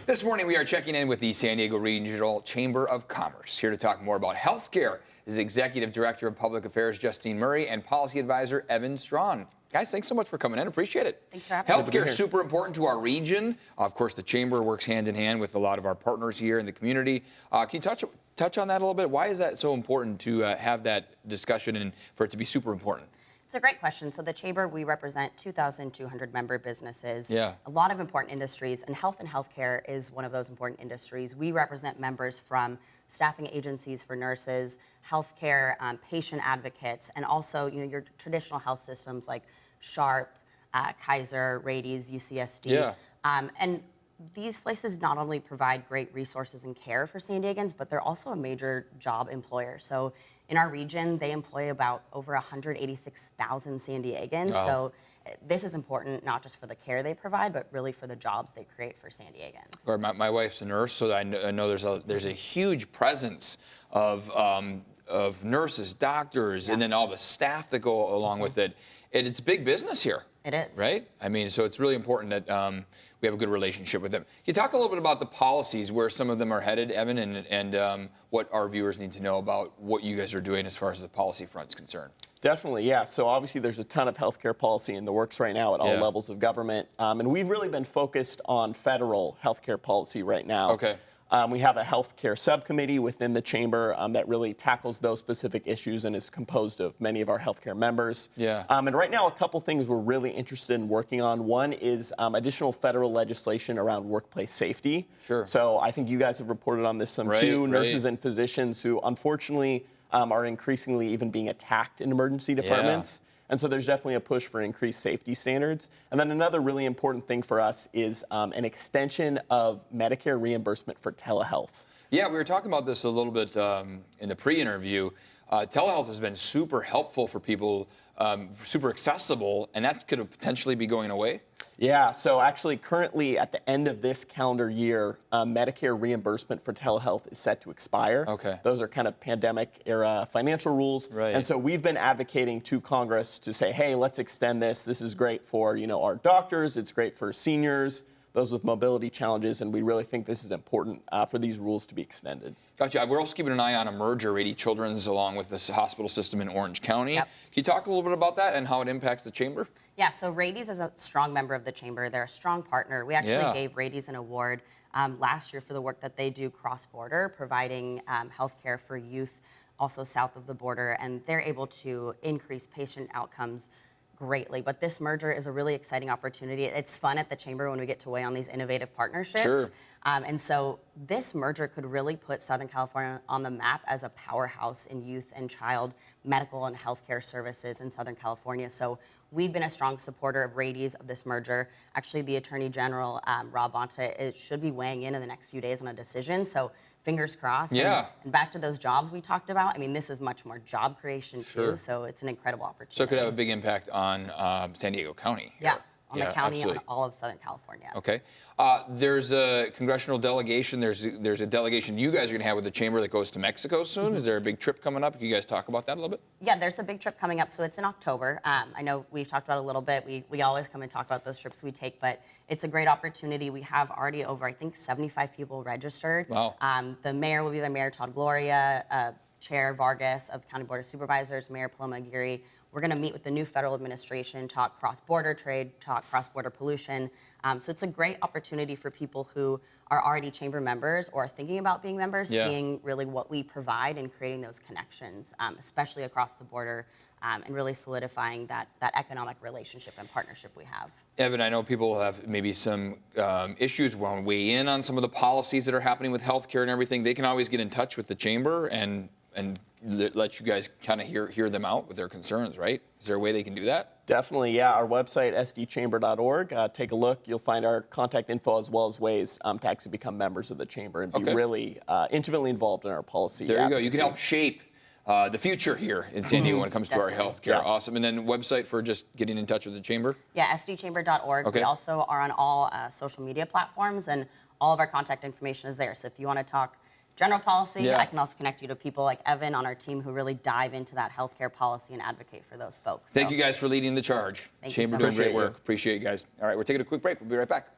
This morning, we are checking in with the San Diego Regional Chamber of Commerce. Here to talk more about healthcare is Executive Director of Public Affairs, Justine Murray, and Policy Advisor, Strawn. Guys, thanks so much for coming in. Appreciate it. Thanks for having us. Healthcare is super important to our region. Of course, the Chamber works hand in hand with a lot of our partners here in the community. Can you touch on that a little bit? Why is that so important to have that discussion and for it to be super important? It's a great question. So the Chamber, we represent 2,200 member businesses, Yeah. a lot of important industries, and healthcare is one of those important industries. We represent members from staffing agencies for nurses, healthcare, patient advocates, and also your traditional health systems like Sharp, Kaiser, Rades, UCSD. Yeah. And these places not only provide great resources and care for San Diegans, but they're also a major job employer. So in our region, they employ about over 186,000 San Diegans. Wow. So this is important not just for the care they provide, but really for the jobs they create for San Diegans. Or my wife's a nurse, so I know there's a huge presence of nurses, doctors, and then all the staff that go along with it. And it's big business here. It is. Right? I mean, so it's really important that we have a good relationship with them. Can you talk a little bit about the policies, where some of them are headed, Evan, and what our viewers need to know about what you guys are doing as far as the policy front's concerned? Definitely, yeah. So obviously there's a ton of healthcare policy in the works right now at all levels of government. And we've really been focused on federal healthcare policy right now. Okay. We have a healthcare subcommittee within the chamber that really tackles those specific issues and is composed of many of our healthcare members. Yeah. And right now, a couple things we're really interested in working on. One is additional federal legislation around workplace safety. Sure. So I think you guys have reported on this some too. Nurses and physicians who unfortunately are increasingly even being attacked in emergency departments. And so there's definitely a push for increased safety standards. And then another really important thing for us is an extension of Medicare reimbursement for telehealth. Yeah, we were talking about this a little bit in the pre-interview. Telehealth has been super helpful for people, super accessible, and that's could potentially be going away. Yeah, so actually currently at the end of this calendar year, Medicare reimbursement for telehealth is set to expire. Okay. Those are kind of pandemic era financial rules. Right. And so we've been advocating to Congress to say, hey, let's extend this. This is great for, our doctors. It's great for seniors, those with mobility challenges, and we really think this is important for these rules to be extended. Gotcha. We're also keeping an eye on a merger, Rady Children's, along with this hospital system in Orange County. Yep. Can you talk a little bit about that and how it impacts the chamber? Yeah, so Rades is a strong member of the Chamber. They're a strong partner. We actually gave Rades an award last year for the work that they do cross-border, providing healthcare for youth also south of the border, and they're able to increase patient outcomes greatly. But this merger is a really exciting opportunity. It's fun at the Chamber when we get to weigh on these innovative partnerships. Sure. And so this merger could really put Southern California on the map as a powerhouse in youth and child medical and healthcare services in Southern California. So we've been a strong supporter of Rades of this merger. Actually, the Attorney General, Rob Bonta, should be weighing in the next few days on a decision. So fingers crossed. Yeah. And back to those jobs we talked about. I mean, this is much more job creation too. So it's an incredible opportunity. So it could have a big impact on San Diego County. Yeah. On the county, absolutely. on all of Southern California. Okay. There's a congressional delegation. There's a delegation you guys are going to have with the chamber that goes to Mexico soon. Is there a big trip coming up? Can you guys talk about that a little bit? Yeah, there's a big trip coming up. So it's in October. I know we've talked about it a little bit. We always come and talk about those trips we take, but it's a great opportunity. We have already over, I think, 75 people registered. Wow. The mayor will be there, Mayor Todd Gloria, Chair Vargas of County Board of Supervisors, Mayor Paloma Aguirre. We're going to meet with the new federal administration, talk cross-border trade, talk cross-border pollution. So it's a great opportunity for people who are already chamber members or are thinking about being members, seeing really what we provide and creating those connections, especially across the border, and really solidifying that economic relationship and partnership we have. Evan, I know people have maybe some issues, want to weigh in on some of the policies that are happening with healthcare and everything. They can always get in touch with the chamber and let you guys kind of hear them out with their concerns, right? Is there a way they can do that? Definitely, yeah. Our website, sdchamber.org. Take a look. You'll find our contact info as well as ways to actually become members of the chamber and be really intimately involved in our policy. There you go. You can help shape the future here in San Diego when it comes to our healthcare. Yeah. Awesome. And then website for just getting in touch with the chamber? Yeah, sdchamber.org. Okay. We also are on all social media platforms, and all of our contact information is there. So if you want to talk general policy, I can also connect you to people like Evan on our team who really dive into that healthcare policy and advocate for those folks. Thank you guys for leading the charge. Thank you Chamber so doing much. great work. Appreciate you guys. All right, we're taking a quick break. We'll be right back.